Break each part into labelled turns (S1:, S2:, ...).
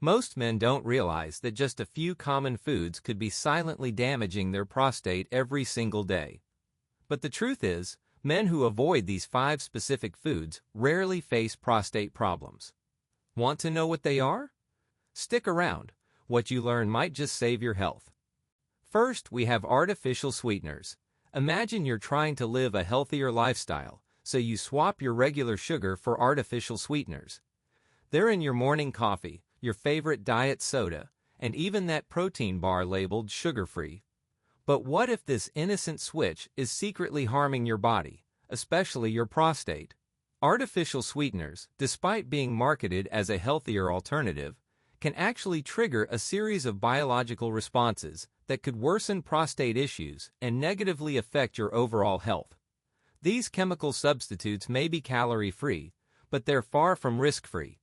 S1: Most men don't realize that just a few common foods could be silently damaging their prostate every single day. But the truth is, men who avoid these 5 specific foods rarely face prostate problems. Want to know what they are? Stick around. What you learn might just save your health. First, we have artificial sweeteners. Imagine you're trying to live a healthier lifestyle, so you swap your regular sugar for artificial sweeteners. They're in your morning coffee, your favorite diet soda, and even that protein bar labeled sugar-free. But what if this innocent switch is secretly harming your body, especially your prostate? Artificial sweeteners, despite being marketed as a healthier alternative, can actually trigger a series of biological responses that could worsen prostate issues and negatively affect your overall health. These chemical substitutes may be calorie-free, but they're far from risk-free.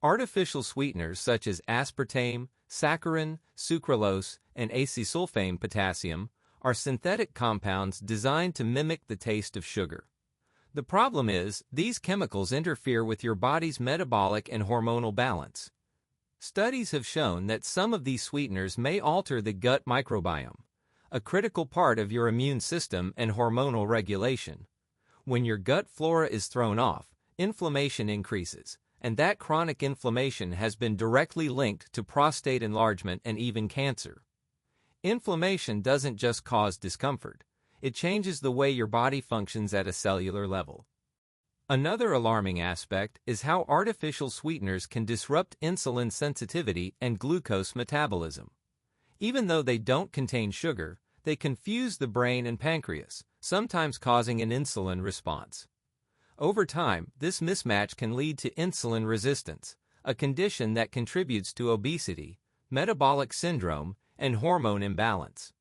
S1: Artificial sweeteners such as aspartame, saccharin, sucralose, and acesulfame potassium are synthetic compounds designed to mimic the taste of sugar. The problem is, these chemicals interfere with your body's metabolic and hormonal balance. Studies have shown that some of these sweeteners may alter the gut microbiome, a critical part of your immune system and hormonal regulation. When your gut flora is thrown off, inflammation increases, and that chronic inflammation has been directly linked to prostate enlargement and even cancer. Inflammation doesn't just cause discomfort, it changes the way your body functions at a cellular level. Another alarming aspect is how artificial sweeteners can disrupt insulin sensitivity and glucose metabolism. Even though they don't contain sugar, they confuse the brain and pancreas, sometimes causing an insulin response. Over time, this mismatch can lead to insulin resistance, a condition that contributes to obesity, metabolic syndrome, and hormone imbalance.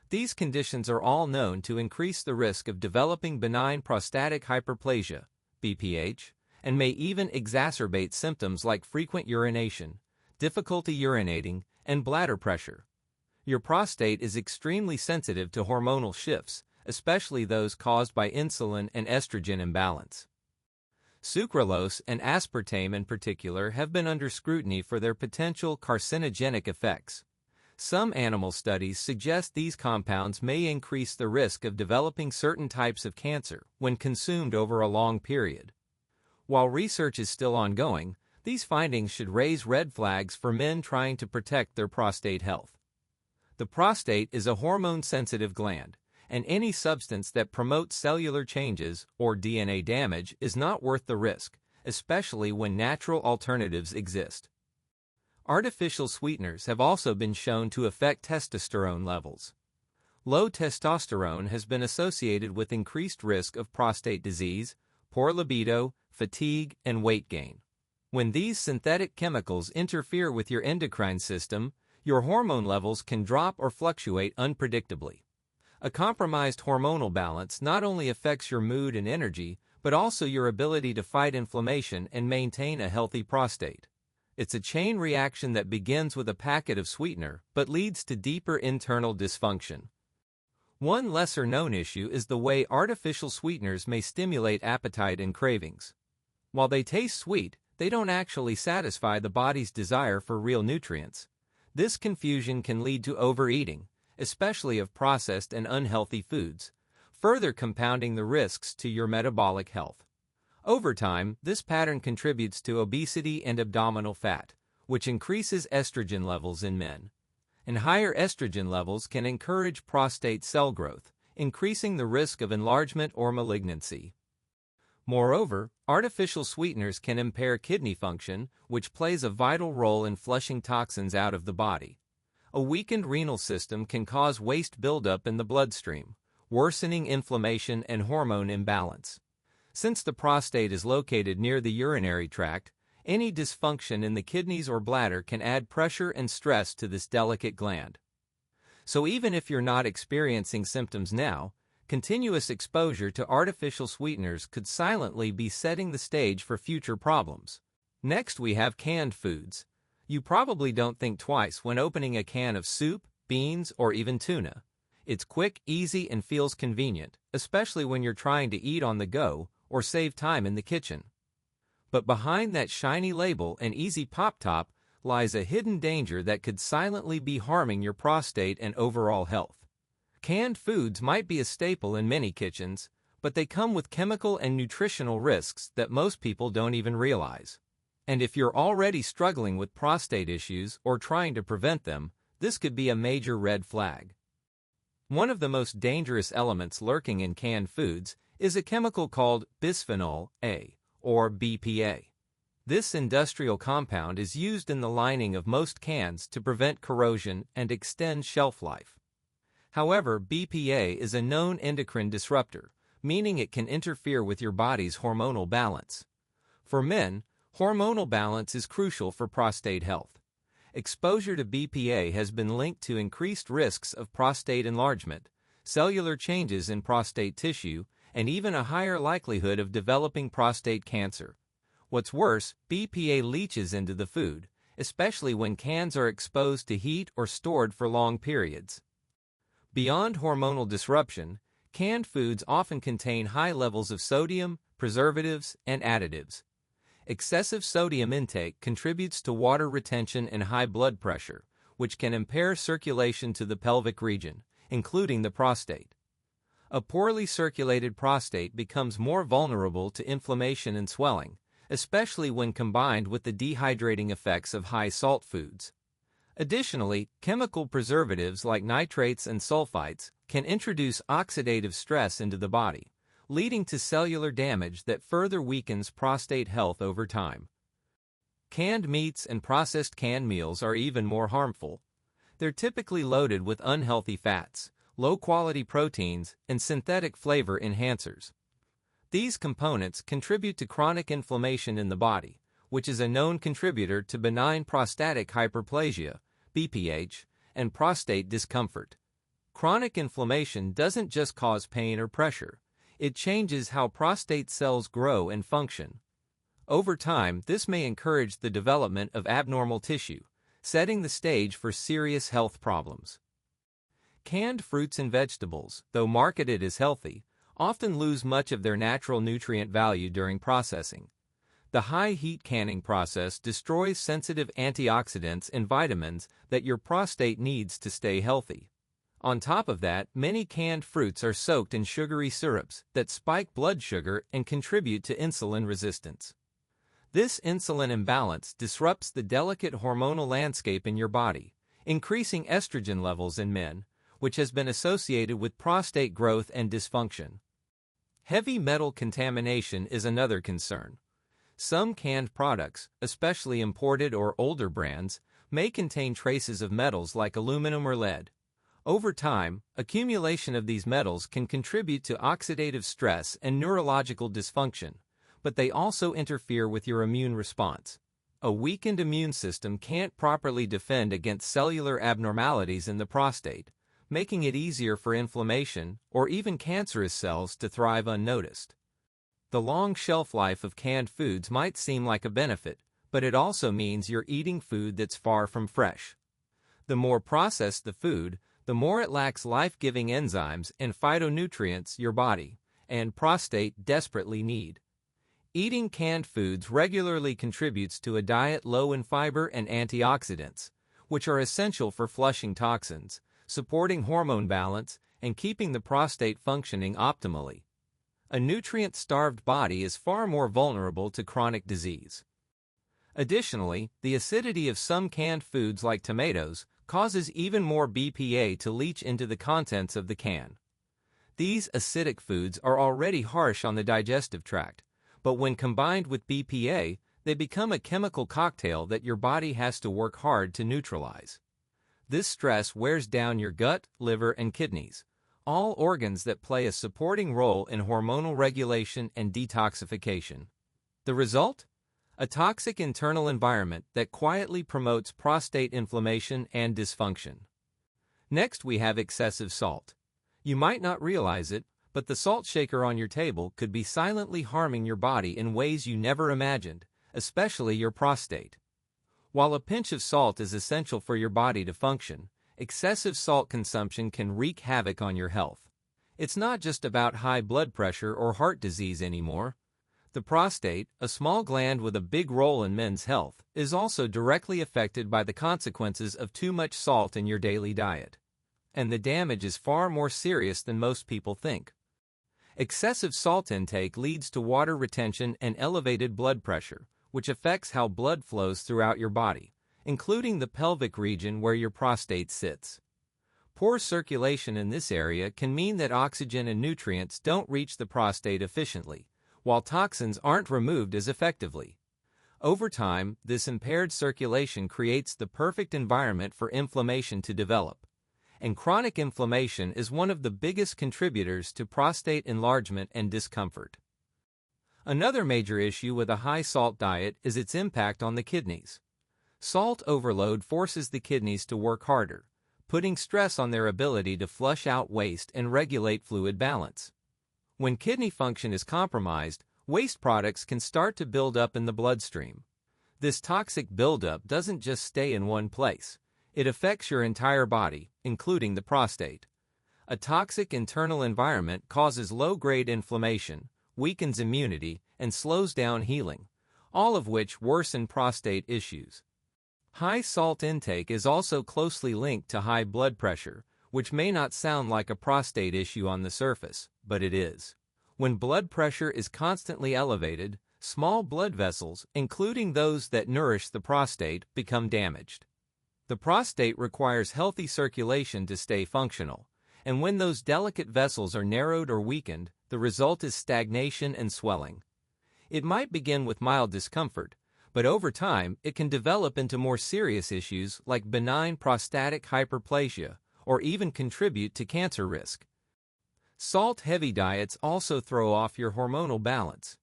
S1: These conditions are all known to increase the risk of developing benign prostatic hyperplasia, BPH, and may even exacerbate symptoms like frequent urination, difficulty urinating, and bladder pressure. Your prostate is extremely sensitive to hormonal shifts, especially those caused by insulin and estrogen imbalance. Sucralose and aspartame in particular have been under scrutiny for their potential carcinogenic effects. Some animal studies suggest these compounds may increase the risk of developing certain types of cancer when consumed over a long period. While research is still ongoing, these findings should raise red flags for men trying to protect their prostate health. The prostate is a hormone-sensitive gland, and any substance that promotes cellular changes or DNA damage is not worth the risk, especially when natural alternatives exist. Artificial sweeteners have also been shown to affect testosterone levels. Low testosterone has been associated with increased risk of prostate disease, poor libido, fatigue, and weight gain. When these synthetic chemicals interfere with your endocrine system, your hormone levels can drop or fluctuate unpredictably. A compromised hormonal balance not only affects your mood and energy, but also your ability to fight inflammation and maintain a healthy prostate. It's a chain reaction that begins with a packet of sweetener but leads to deeper internal dysfunction. One lesser-known issue is the way artificial sweeteners may stimulate appetite and cravings. While they taste sweet, they don't actually satisfy the body's desire for real nutrients. This confusion can lead to overeating, especially of processed and unhealthy foods, further compounding the risks to your metabolic health. Over time, this pattern contributes to obesity and abdominal fat, which increases estrogen levels in men. And higher estrogen levels can encourage prostate cell growth, increasing the risk of enlargement or malignancy. Moreover, artificial sweeteners can impair kidney function, which plays a vital role in flushing toxins out of the body. A weakened renal system can cause waste buildup in the bloodstream, worsening inflammation and hormone imbalance. Since the prostate is located near the urinary tract, any dysfunction in the kidneys or bladder can add pressure and stress to this delicate gland. So even if you're not experiencing symptoms now, continuous exposure to artificial sweeteners could silently be setting the stage for future problems. Next, we have canned foods. You probably don't think twice when opening a can of soup, beans, or even tuna. It's quick, easy, and feels convenient, especially when you're trying to eat on the go or save time in the kitchen. But behind that shiny label and easy pop top lies a hidden danger that could silently be harming your prostate and overall health. Canned foods might be a staple in many kitchens, but they come with chemical and nutritional risks that most people don't even realize. And if you're already struggling with prostate issues or trying to prevent them, this could be a major red flag. One of the most dangerous elements lurking in canned foods is a chemical called bisphenol A, or BPA. This industrial compound is used in the lining of most cans to prevent corrosion and extend shelf life. However, BPA is a known endocrine disruptor, meaning it can interfere with your body's hormonal balance. For men, hormonal balance is crucial for prostate health. Exposure to BPA has been linked to increased risks of prostate enlargement, cellular changes in prostate tissue, and even a higher likelihood of developing prostate cancer. What's worse, BPA leaches into the food, especially when cans are exposed to heat or stored for long periods. Beyond hormonal disruption, canned foods often contain high levels of sodium, preservatives, and additives. Excessive sodium intake contributes to water retention and high blood pressure, which can impair circulation to the pelvic region, including the prostate. A poorly circulated prostate becomes more vulnerable to inflammation and swelling, especially when combined with the dehydrating effects of high-salt foods. Additionally, chemical preservatives like nitrates and sulfites can introduce oxidative stress into the body, leading to cellular damage that further weakens prostate health over time. Canned meats and processed canned meals are even more harmful. They're typically loaded with unhealthy fats, low-quality proteins, and synthetic flavor enhancers. These components contribute to chronic inflammation in the body, which is a known contributor to benign prostatic hyperplasia, BPH, and prostate discomfort. Chronic inflammation doesn't just cause pain or pressure. It changes how prostate cells grow and function. Over time, this may encourage the development of abnormal tissue, setting the stage for serious health problems. Canned fruits and vegetables, though marketed as healthy, often lose much of their natural nutrient value during processing. The high-heat canning process destroys sensitive antioxidants and vitamins that your prostate needs to stay healthy. On top of that, many canned fruits are soaked in sugary syrups that spike blood sugar and contribute to insulin resistance. This insulin imbalance disrupts the delicate hormonal landscape in your body, increasing estrogen levels in men, which has been associated with prostate growth and dysfunction. Heavy metal contamination is another concern. Some canned products, especially imported or older brands, may contain traces of metals like aluminum or lead. Over time, accumulation of these metals can contribute to oxidative stress and neurological dysfunction, but they also interfere with your immune response. A weakened immune system can't properly defend against cellular abnormalities in the prostate, making it easier for inflammation or even cancerous cells to thrive unnoticed. The long shelf life of canned foods might seem like a benefit, but it also means you're eating food that's far from fresh. The more processed the food, the more it lacks life-giving enzymes and phytonutrients your body and prostate desperately need. Eating canned foods regularly contributes to a diet low in fiber and antioxidants, which are essential for flushing toxins, supporting hormone balance, and keeping the prostate functioning optimally. A nutrient-starved body is far more vulnerable to chronic disease. Additionally, the acidity of some canned foods like tomatoes causes even more BPA to leach into the contents of the can. These acidic foods are already harsh on the digestive tract, but when combined with BPA, they become a chemical cocktail that your body has to work hard to neutralize. This stress wears down your gut, liver, and kidneys, all organs that play a supporting role in hormonal regulation and detoxification. The result? A toxic internal environment that quietly promotes prostate inflammation and dysfunction. Next, we have excessive salt. You might not realize it, but the salt shaker on your table could be silently harming your body in ways you never imagined, especially your prostate. While a pinch of salt is essential for your body to function, excessive salt consumption can wreak havoc on your health. It's not just about high blood pressure or heart disease anymore. The prostate, a small gland with a big role in men's health, is also directly affected by the consequences of too much salt in your daily diet. And the damage is far more serious than most people think. Excessive salt intake leads to water retention and elevated blood pressure, which affects how blood flows throughout your body, including the pelvic region where your prostate sits. Poor circulation in this area can mean that oxygen and nutrients don't reach the prostate efficiently, while toxins aren't removed as effectively. Over time, this impaired circulation creates the perfect environment for inflammation to develop. And chronic inflammation is one of the biggest contributors to prostate enlargement and discomfort. Another major issue with a high salt diet is its impact on the kidneys. Salt overload forces the kidneys to work harder, putting stress on their ability to flush out waste and regulate fluid balance. When kidney function is compromised, waste products can start to build up in the bloodstream. This toxic buildup doesn't just stay in one place. It affects your entire body, including the prostate. A toxic internal environment causes low-grade inflammation, weakens immunity, and slows down healing, all of which worsen prostate issues. High salt intake is also closely linked to high blood pressure, which may not sound like a prostate issue on the surface, but it is. When blood pressure is constantly elevated, small blood vessels, including those that nourish the prostate, become damaged. The prostate requires healthy circulation to stay functional, and when those delicate vessels are narrowed or weakened, the result is stagnation and swelling. It might begin with mild discomfort, but over time it can develop into more serious issues like benign prostatic hyperplasia or even contribute to cancer risk. Salt-heavy diets also throw off your hormonal balance.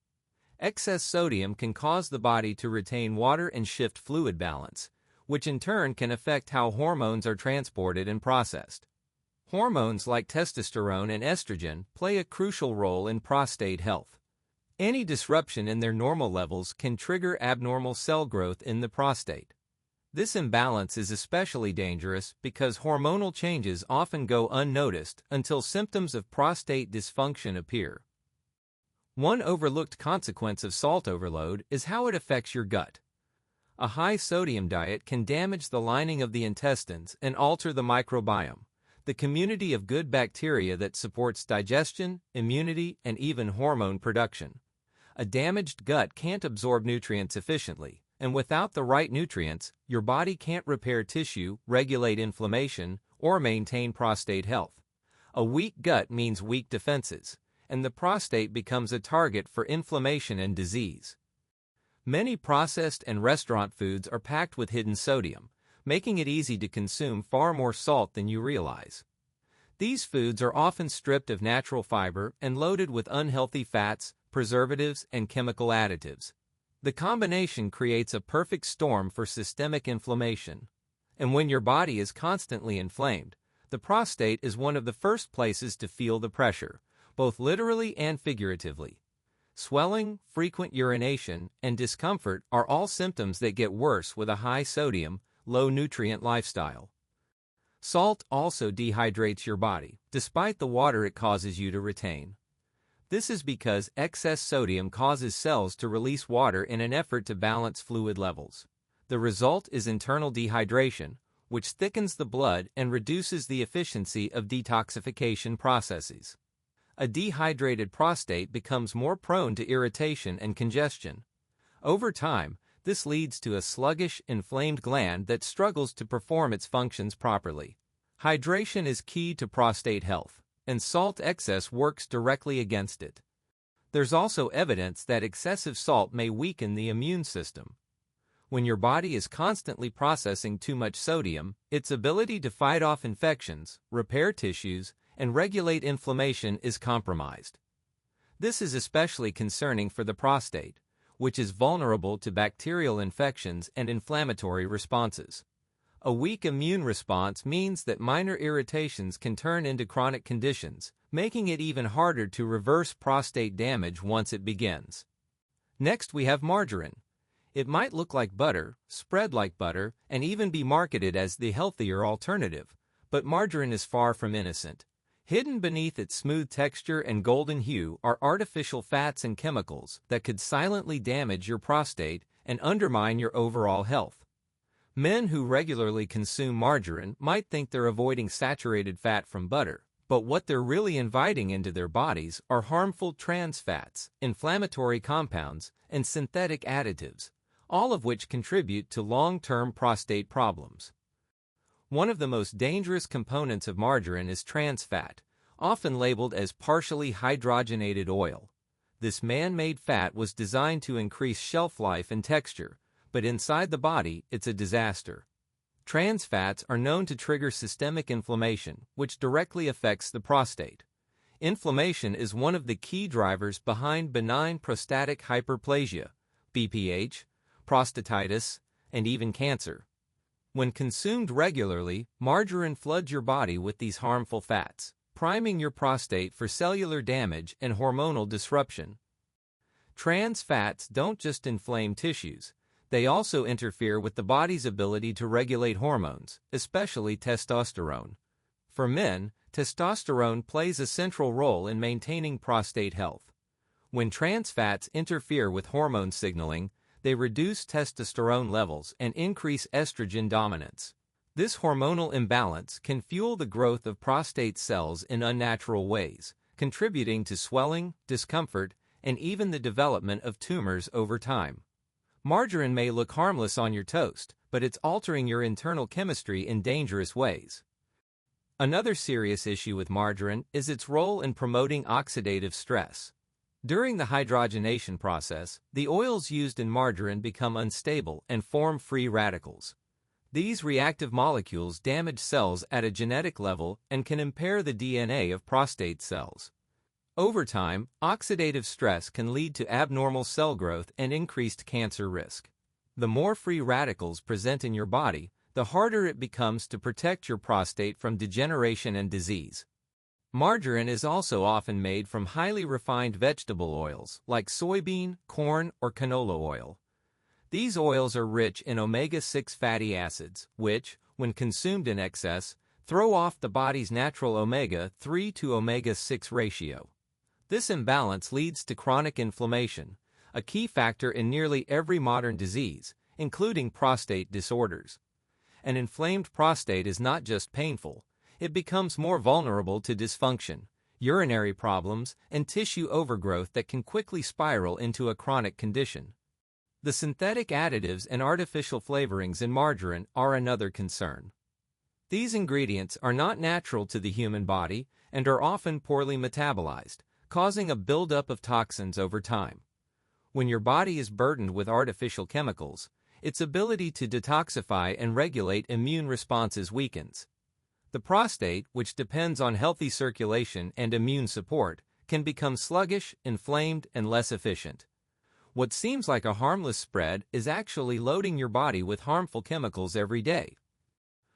S1: Excess sodium can cause the body to retain water and shift fluid balance, which in turn can affect how hormones are transported and processed. Hormones like testosterone and estrogen play a crucial role in prostate health. Any disruption in their normal levels can trigger abnormal cell growth in the prostate. This imbalance is especially dangerous because hormonal changes often go unnoticed until symptoms of prostate dysfunction appear. One overlooked consequence of salt overload is how it affects your gut. A high sodium diet can damage the lining of the intestines and alter the microbiome, the community of good bacteria that supports digestion, immunity, and even hormone production. A damaged gut can't absorb nutrients efficiently, and without the right nutrients, your body can't repair tissue, regulate inflammation, or maintain prostate health. A weak gut means weak defenses, and the prostate becomes a target for inflammation and disease. Many processed and restaurant foods are packed with hidden sodium, making it easy to consume far more salt than you realize. These foods are often stripped of natural fiber and loaded with unhealthy fats, preservatives, and chemical additives. The combination creates a perfect storm for systemic inflammation. And when your body is constantly inflamed, the prostate is one of the first places to feel the pressure, both literally and figuratively. Swelling, frequent urination, and discomfort are all symptoms that get worse with a high sodium, low nutrient lifestyle. Salt also dehydrates your body, despite the water it causes you to retain. This is because excess sodium causes cells to release water in an effort to balance fluid levels. The result is internal dehydration, which thickens the blood and reduces the efficiency of detoxification processes. A dehydrated prostate becomes more prone to irritation and congestion. Over time, this leads to a sluggish, inflamed gland that struggles to perform its functions properly. Hydration is key to prostate health, and salt excess works directly against it. There's also evidence that excessive salt may weaken the immune system. When your body is constantly processing too much sodium, its ability to fight off infections, repair tissues, and regulate inflammation is compromised. This is especially concerning for the prostate, which is vulnerable to bacterial infections and inflammatory responses. A weak immune response means that minor irritations can turn into chronic conditions, making it even harder to reverse prostate damage once it begins. Next, we have margarine. It might look like butter, spread like butter, and even be marketed as the healthier alternative, but margarine is far from innocent. Hidden beneath its smooth texture and golden hue are artificial fats and chemicals that could silently damage your prostate and undermine your overall health. Men who regularly consume margarine might think they're avoiding saturated fat from butter, but what they're really inviting into their bodies are harmful trans fats, inflammatory compounds, and synthetic additives, all of which contribute to long-term prostate problems. One of the most dangerous components of margarine is trans fat, often labeled as partially hydrogenated oil. This man-made fat was designed to increase shelf life and texture, but inside the body, it's a disaster. Trans fats are known to trigger systemic inflammation, which directly affects the prostate. Inflammation is one of the key drivers behind benign prostatic hyperplasia, BPH, prostatitis, and even cancer. When consumed regularly, margarine floods your body with these harmful fats, priming your prostate for cellular damage and hormonal disruption. Trans fats don't just inflame tissues, they also interfere with the body's ability to regulate hormones, especially testosterone. For men, testosterone plays a central role in maintaining prostate health. When trans fats interfere with hormone signaling, they reduce testosterone levels and increase estrogen dominance. This hormonal imbalance can fuel the growth of prostate cells in unnatural ways, contributing to swelling, discomfort, and even the development of tumors over time. Margarine may look harmless on your toast, but it's altering your internal chemistry in dangerous ways. Another serious issue with margarine is its role in promoting oxidative stress. During the hydrogenation process, the oils used in margarine become unstable and form free radicals. These reactive molecules damage cells at a genetic level and can impair the DNA of prostate cells. Over time, oxidative stress can lead to abnormal cell growth and increased cancer risk. The more free radicals present in your body, the harder it becomes to protect your prostate from degeneration and disease. Margarine is also often made from highly refined vegetable oils like soybean, corn, or canola oil. These oils are rich in omega-6 fatty acids, which, when consumed in excess, throw off the body's natural omega-3 to omega-6 ratio. This imbalance leads to chronic inflammation, a key factor in nearly every modern disease, including prostate disorders. An inflamed prostate is not just painful, it becomes more vulnerable to dysfunction, urinary problems, and tissue overgrowth that can quickly spiral into a chronic condition. The synthetic additives and artificial flavorings in margarine are another concern. These ingredients are not natural to the human body and are often poorly metabolized, causing a buildup of toxins over time. When your body is burdened with artificial chemicals, its ability to detoxify and regulate immune responses weakens. The prostate, which depends on healthy circulation and immune support, can become sluggish, inflamed, and less efficient. What seems like a harmless spread is actually loading your body with harmful chemicals every day.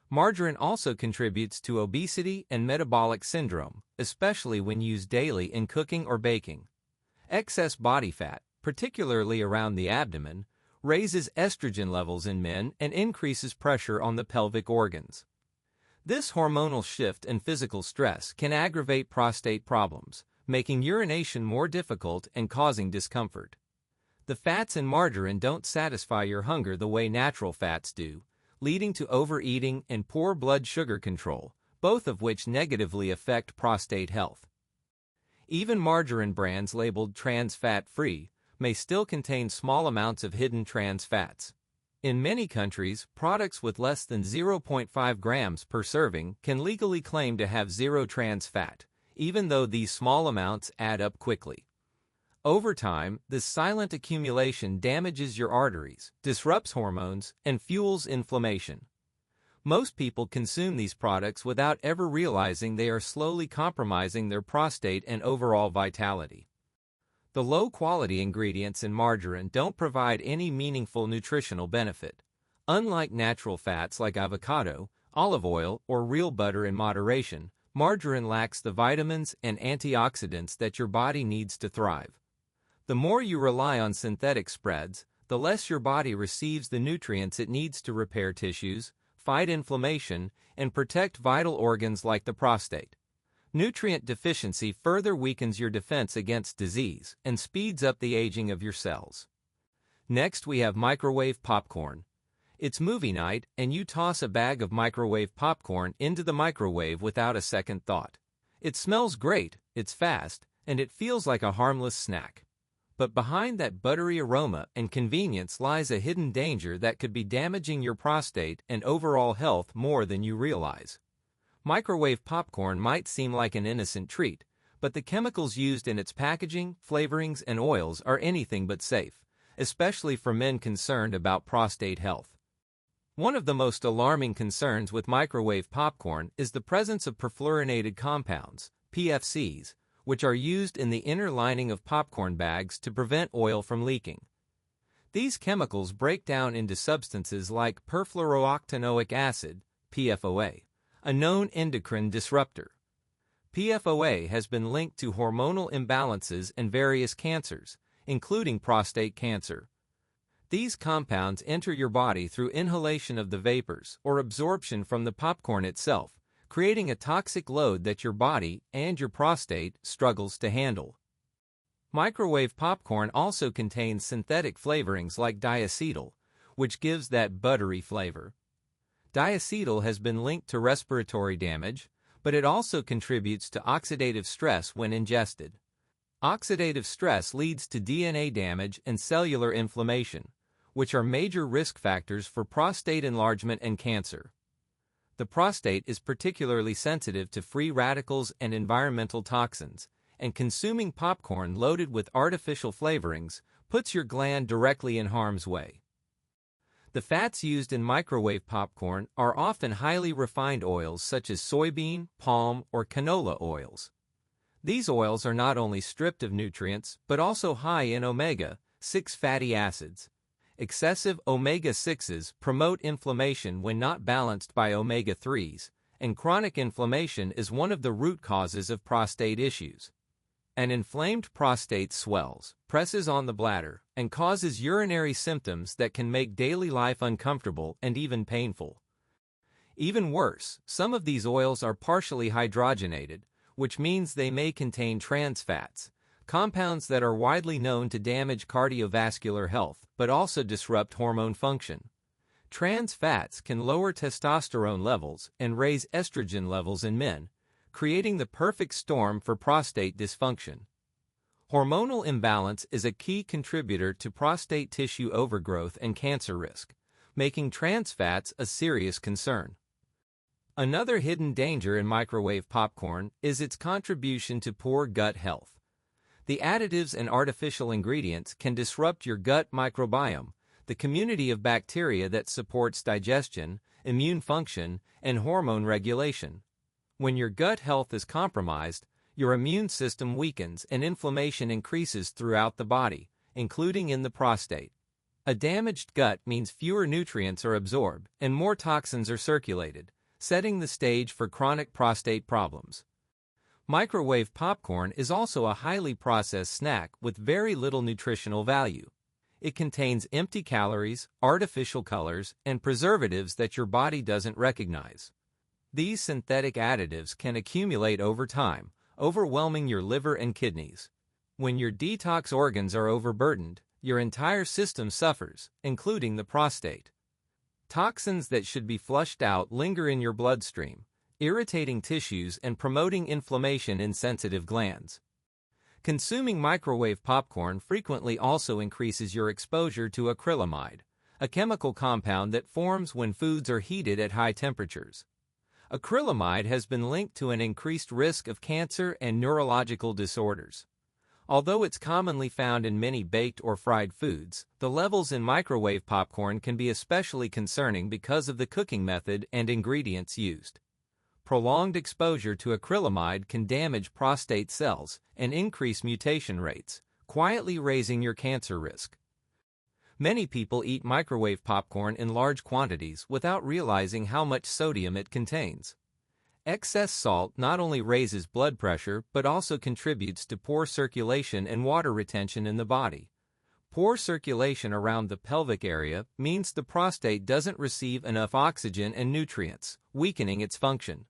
S1: Margarine also contributes to obesity and metabolic syndrome, especially when used daily in cooking or baking. Excess body fat, particularly around the abdomen, raises estrogen levels in men and increases pressure on the pelvic organs. This hormonal shift and physical stress can aggravate prostate problems, making urination more difficult and causing discomfort. The fats in margarine don't satisfy your hunger the way natural fats do, leading to overeating and poor blood sugar control, both of which negatively affect prostate health. Even margarine brands labeled trans fat-free may still contain small amounts of hidden trans fats. In many countries, products with less than 0.5 grams per serving can legally claim to have zero trans fat, even though these small amounts add up quickly. Over time, this silent accumulation damages your arteries, disrupts hormones, and fuels inflammation. Most people consume these products without ever realizing they are slowly compromising their prostate and overall vitality. The low-quality ingredients in margarine don't provide any meaningful nutritional benefit. Unlike natural fats like avocado, olive oil, or real butter in moderation, margarine lacks the vitamins and antioxidants that your body needs to thrive. The more you rely on synthetic spreads, the less your body receives the nutrients it needs to repair tissues, fight inflammation, and protect vital organs like the prostate. Nutrient deficiency further weakens your defense against disease and speeds up the aging of your cells. Next, we have microwave popcorn. It's movie night, and you toss a bag of microwave popcorn into the microwave without a second thought. It smells great, it's fast, and it feels like a harmless snack. But behind that buttery aroma and convenience lies a hidden danger that could be damaging your prostate and overall health more than you realize. Microwave popcorn might seem like an innocent treat, but the chemicals used in its packaging, flavorings, and oils are anything but safe, especially for men concerned about prostate health. One of the most alarming concerns with microwave popcorn is the presence of perfluorinated compounds, PFCs, which are used in the inner lining of popcorn bags to prevent oil from leaking. These chemicals break down into substances like perfluorooctanoic acid, PFOA, a known endocrine disruptor. PFOA has been linked to hormonal imbalances and various cancers, including prostate cancer. These compounds enter your body through inhalation of the vapors or absorption from the popcorn itself, creating a toxic load that your body and your prostate struggles to handle. Microwave popcorn also contains synthetic flavorings like diacetyl, which gives that buttery flavor. Diacetyl has been linked to respiratory damage, but it also contributes to oxidative stress when ingested. Oxidative stress leads to DNA damage and cellular inflammation, which are major risk factors for prostate enlargement and cancer. The prostate is particularly sensitive to free radicals and environmental toxins, and consuming popcorn loaded with artificial flavorings puts your gland directly in harm's way. The fats used in microwave popcorn are often highly refined oils such as soybean, palm, or canola oils. These oils are not only stripped of nutrients but also high in omega-6 fatty acids. Excessive omega-6s promote inflammation when not balanced by omega-3s, and chronic inflammation is one of the root causes of prostate issues. An inflamed prostate swells, presses on the bladder, and causes urinary symptoms that can make daily life uncomfortable and even painful. Even worse, some of these oils are partially hydrogenated, which means they may contain trans fats, compounds that are widely known to damage cardiovascular health but also disrupt hormone function. Trans fats can lower testosterone levels and raise estrogen levels in men, creating the perfect storm for prostate dysfunction. Hormonal imbalance is a key contributor to prostate tissue overgrowth and cancer risk, making trans fats a serious concern. Another hidden danger in microwave popcorn is its contribution to poor gut health. The additives and artificial ingredients can disrupt your gut microbiome, the community of bacteria that supports digestion, immune function, and hormone regulation. When your gut health is compromised, your immune system weakens and inflammation increases throughout the body, including in the prostate. A damaged gut means fewer nutrients are absorbed and more toxins are circulated, setting the stage for chronic prostate problems. Microwave popcorn is also a highly processed snack with very little nutritional value. It contains empty calories, artificial colors, and preservatives that your body doesn't recognize. These synthetic additives can accumulate over time, overwhelming your liver and kidneys. When your detox organs are overburdened, your entire system suffers, including the prostate. Toxins that should be flushed out linger in your bloodstream, irritating tissues and promoting inflammation in sensitive glands. Consuming microwave popcorn frequently also increases your exposure to acrylamide, a chemical compound that forms when foods are heated at high temperatures. Acrylamide has been linked to an increased risk of cancer and neurological disorders. Although it's commonly found in many baked or fried foods, the levels in microwave popcorn can be especially concerning because of the cooking method and ingredients used. Prolonged exposure to acrylamide can damage prostate cells and increase mutation rates, quietly raising your cancer risk. Many people eat microwave popcorn in large quantities without realizing how much sodium it contains. Excess salt not only raises blood pressure but also contributes to poor circulation and water retention in the body. Poor circulation around the pelvic area means the prostate doesn't receive enough oxygen and nutrients, weakening its function.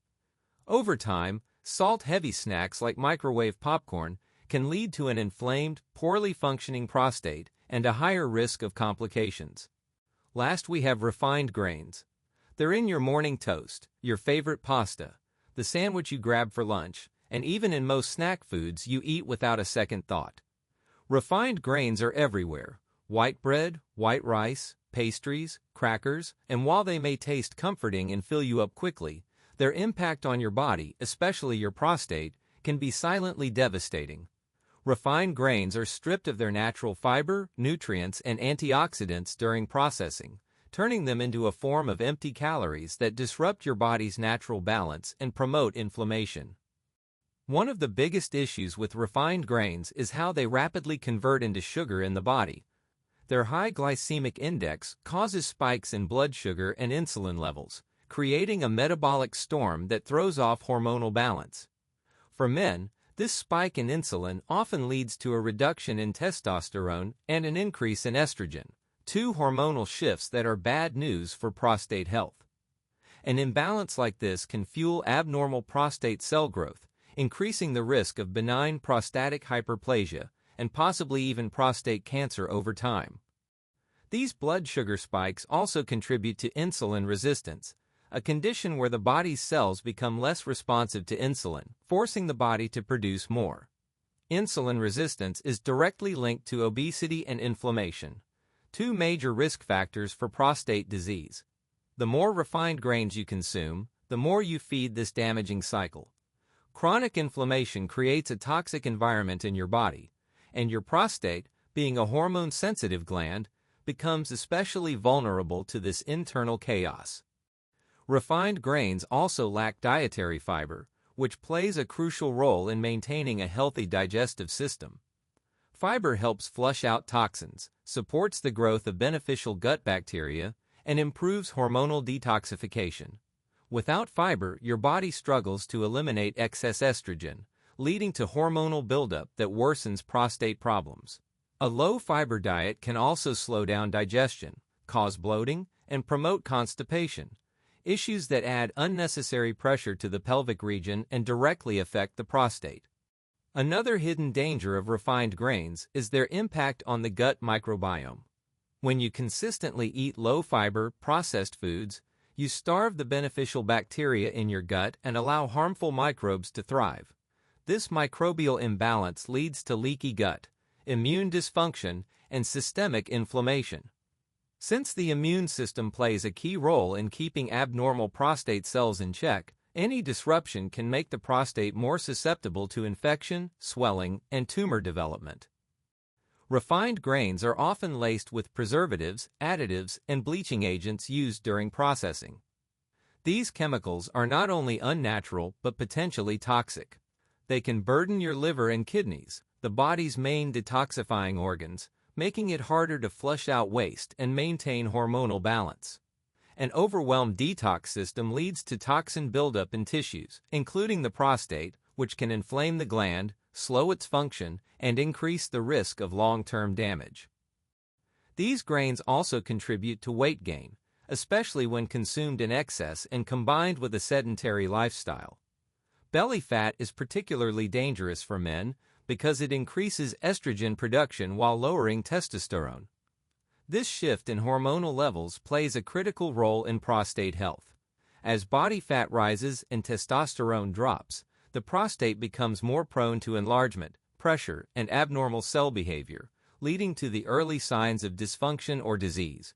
S1: Over time, Salt-heavy snacks like microwave popcorn can lead to an inflamed, poorly functioning prostate and a higher risk of complications. Last, we have refined grains. They're in your morning toast, your favorite pasta, the sandwich you grab for lunch, and even in most snack foods you eat without a second thought. Refined grains are everywhere: white bread, white rice, pastries, crackers, and while they may taste comforting and fill you up quickly, their impact on your body, especially your prostate, can be silently devastating. Refined grains are stripped of their natural fiber, nutrients, and antioxidants during processing, turning them into a form of empty calories that disrupt your body's natural balance and promote inflammation. One of the biggest issues with refined grains is how they rapidly convert into sugar in the body. Their high glycemic index causes spikes in blood sugar and insulin levels, creating a metabolic storm that throws off hormonal balance. For men, this spike in insulin often leads to a reduction in testosterone and an increase in estrogen, two hormonal shifts that are bad news for prostate health. An imbalance like this can fuel abnormal prostate cell growth, increasing the risk of benign prostatic hyperplasia and possibly even prostate cancer over time. These blood sugar spikes also contribute to insulin resistance, a condition where the body's cells become less responsive to insulin, forcing the body to produce more. Insulin resistance is directly linked to obesity and inflammation, two major risk factors for prostate disease. The more refined grains you consume, the more you feed this damaging cycle. Chronic inflammation creates a toxic environment in your body, and your prostate, being a hormone-sensitive gland, becomes especially vulnerable to this internal chaos. Refined grains also lack dietary fiber, which plays a crucial role in maintaining a healthy digestive system. Fiber helps flush out toxins, supports the growth of beneficial gut bacteria, and improves hormonal detoxification. Without fiber, your body struggles to eliminate excess estrogen, leading to hormonal buildup that worsens prostate problems. A low-fiber diet can also slow down digestion, cause bloating, and promote constipation, issues that add unnecessary pressure to the pelvic region and directly affect the prostate. Another hidden danger of refined grains is their impact on the gut microbiome. When you consistently eat low-fiber, processed foods, you starve the beneficial bacteria in your gut and allow harmful microbes to thrive. This microbial imbalance leads to leaky gut, immune dysfunction, and systemic inflammation. Since the immune system plays a key role in keeping abnormal prostate cells in check, any disruption can make the prostate more susceptible to infection, swelling, and tumor development. Refined grains are often laced with preservatives, additives, and bleaching agents used during processing. These chemicals are not only unnatural but potentially toxic. They can burden your liver and kidneys, the body's main detoxifying organs, making it harder to flush out waste and maintain hormonal balance. An overwhelmed detox system leads to toxin buildup in tissues, including the prostate, which can inflame the gland, slow its function, and increase the risk of long-term damage. These grains also contribute to weight gain, especially when consumed in excess and combined with a sedentary lifestyle. Belly fat is particularly dangerous for men because it increases estrogen production while lowering testosterone. This shift in hormonal levels plays a critical role in prostate health. As body fat rises and testosterone drops, the prostate becomes more prone to enlargement, pressure, and abnormal cell behavior, leading to the early signs of dysfunction or disease.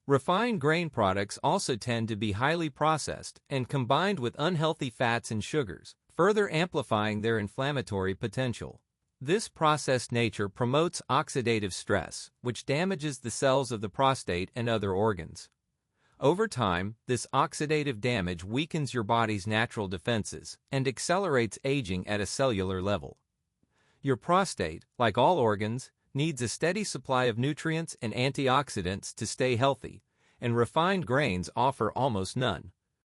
S1: Refined grain products also tend to be highly processed and combined with unhealthy fats and sugars, further amplifying their inflammatory potential. This processed nature promotes oxidative stress, which damages the cells of the prostate and other organs. Over time, this oxidative damage weakens your body's natural defenses and accelerates aging at a cellular level. Your prostate, like all organs, needs a steady supply of nutrients and antioxidants to stay healthy, and refined grains offer almost none.